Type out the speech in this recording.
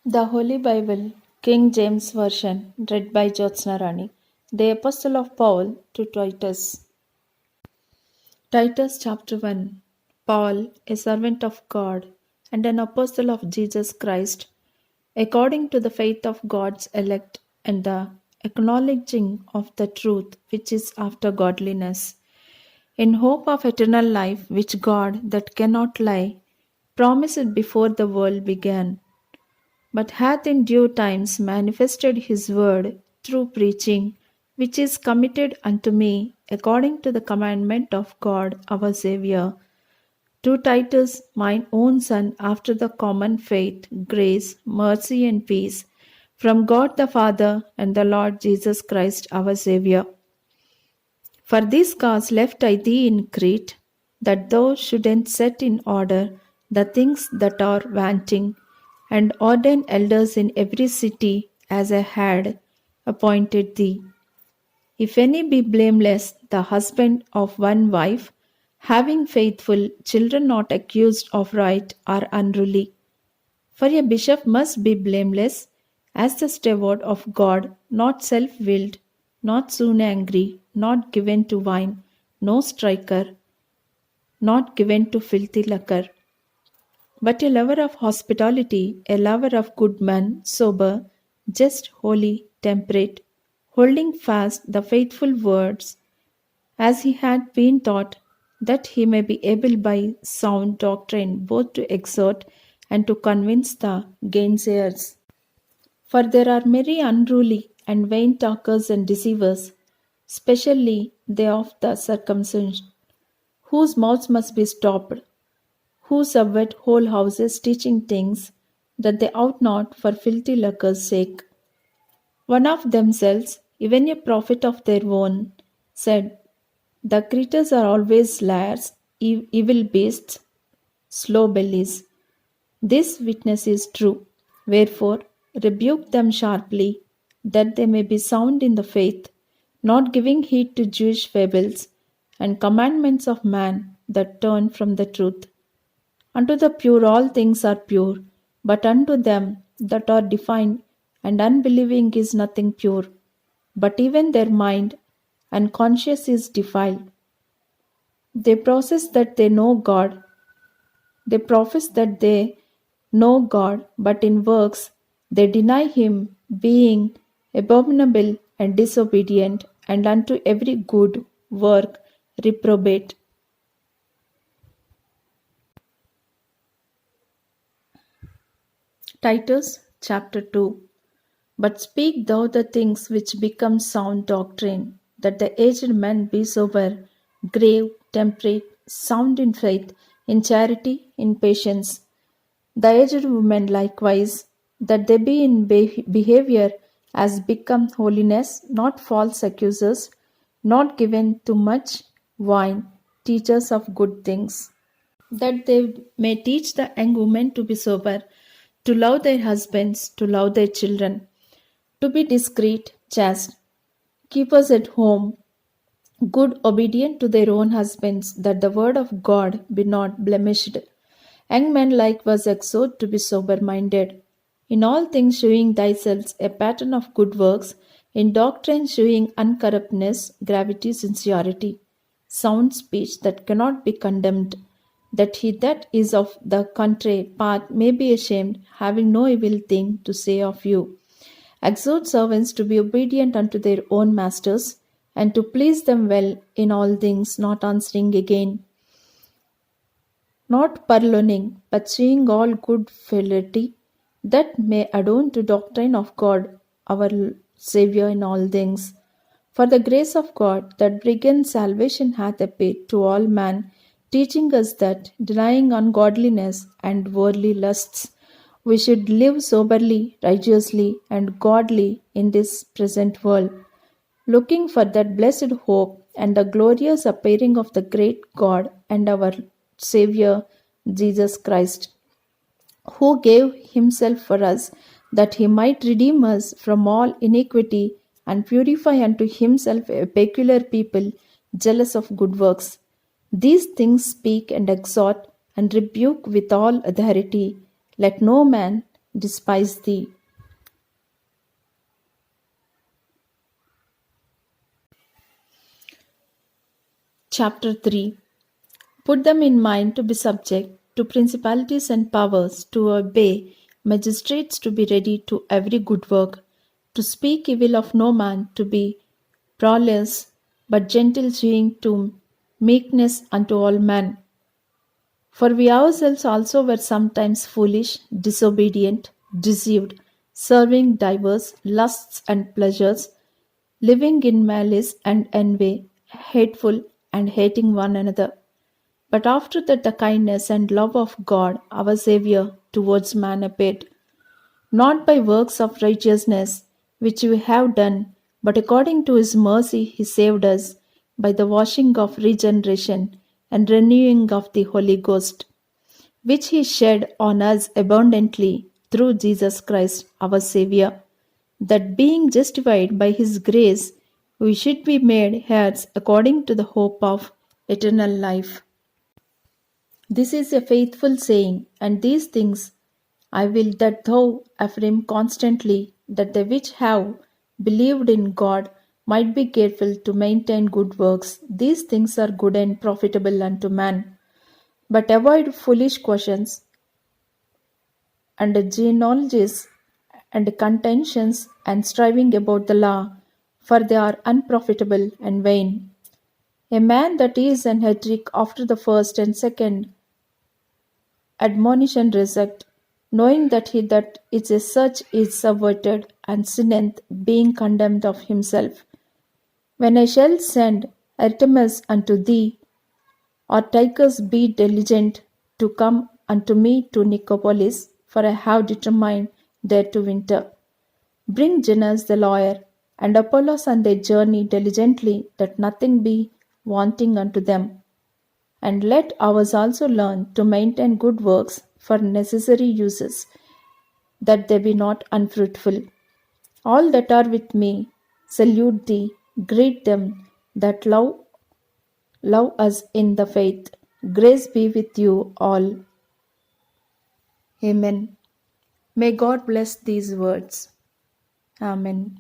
The Holy Bible, King James Version, read by Jyotsna Rani. The Epistle of Paul to Titus. Titus chapter 1. Paul, a servant of God and an apostle of Jesus Christ, according to the faith of God's elect and the acknowledging of the truth which is after godliness, in hope of eternal life which God, that cannot lie, promised before the world began, but hath in due times manifested his word through preaching, which is committed unto me according to the commandment of God our Saviour. To Titus, mine own son, after the common faith, grace, mercy, and peace from God the Father and the Lord Jesus Christ our Saviour. For this cause left I thee in Crete, that thou shouldest set in order the things that are wanting, and ordain elders in every city as I had appointed thee. If any be blameless, the husband of one wife, having faithful children not accused of right or unruly. For a bishop must be blameless, as the steward of God, not self willed, not soon angry, not given to wine, no striker, not given to filthy lucre, but a lover of hospitality, a lover of good man, sober, just, holy, temperate, holding fast the faithful words, as he had been taught, that he may be able by sound doctrine both to exhort and to convince the gainsayers. For there are many unruly and vain talkers and deceivers, especially they of the circumcision, whose mouths must be stopped, who subvert whole houses, teaching things that they ought not for filthy lucre's sake. One of themselves, even a prophet of their own, said, the creatures are always liars, evil beasts, slow bellies. This witness is true. Wherefore, rebuke them sharply, that they may be sound in the faith, not giving heed to Jewish fables and commandments of man that turn from the truth. Unto the pure all things are pure, but unto them that are defined and unbelieving is nothing pure, but even their mind and conscience is defiled. They profess that they know God. They profess that they know God, but in works they deny Him, being abominable and disobedient, and unto every good work reprobate. Titus chapter 2. But speak thou the things which become sound doctrine, that the aged man be sober, grave, temperate, sound in faith, in charity, in patience. The aged women likewise, that they be in behavior as become holiness, not false accusers, not given to much wine, teachers of good things, that they may teach the young women to be sober, to love their husbands, to love their children, to be discreet, chaste, keepers at home, good, obedient to their own husbands, that the word of God be not blemished. Young men likewise exhort to be sober minded. In all things shewing thyself a pattern of good works, in doctrine shewing uncorruptness, gravity, sincerity, sound speech that cannot be condemned, that he that is of the contrary part may be ashamed, having no evil thing to say of you. Exhort servants to be obedient unto their own masters, and to please them well in all things, not answering again, not purloining, but shewing all good fidelity, that may adorn to doctrine of God our Saviour in all things. For the grace of God that bringeth salvation hath appeared to all men, teaching us that, denying ungodliness and worldly lusts, we should live soberly, righteously, and godly in this present world, looking for that blessed hope and the glorious appearing of the great God and our Saviour Jesus Christ, who gave himself for us, that he might redeem us from all iniquity and purify unto himself a peculiar people, jealous of good works. These things speak and exhort and rebuke with all authority. Let no man despise thee. Chapter 3. Put them in mind to be subject to principalities and powers, to obey magistrates, to be ready to every good work, to speak evil of no man, to be prowess, but gentle, showing to meekness unto all men. For we ourselves also were sometimes foolish, disobedient, deceived, serving divers lusts and pleasures, living in malice and envy, hateful and hating one another. But after that the kindness and love of God our Saviour towards man appeared, not by works of righteousness which we have done, but according to his mercy he saved us by the washing of regeneration and renewing of the Holy Ghost, which he shed on us abundantly through Jesus Christ our Saviour, that being justified by his grace, we should be made heirs according to the hope of eternal life. This is a faithful saying, and these things I will that thou affirm constantly, that they which have believed in God might be careful to maintain good works. These things are good and profitable unto man. But avoid foolish questions and genealogies and contentions and striving about the law, for they are unprofitable and vain. A man that is an heretic after the first and second admonition reject, knowing that he that is a such is subverted and sinneth, being condemned of himself. When I shall send Artemas unto thee, or Tychus, be diligent to come unto me to Nicopolis, for I have determined there to winter. Bring Zenas the lawyer, and Apollos on their journey diligently, that nothing be wanting unto them. And let ours also learn to maintain good works for necessary uses, that they be not unfruitful. All that are with me salute thee, greet them that love us in the faith. Grace be with you all. Amen. May God bless these words. Amen.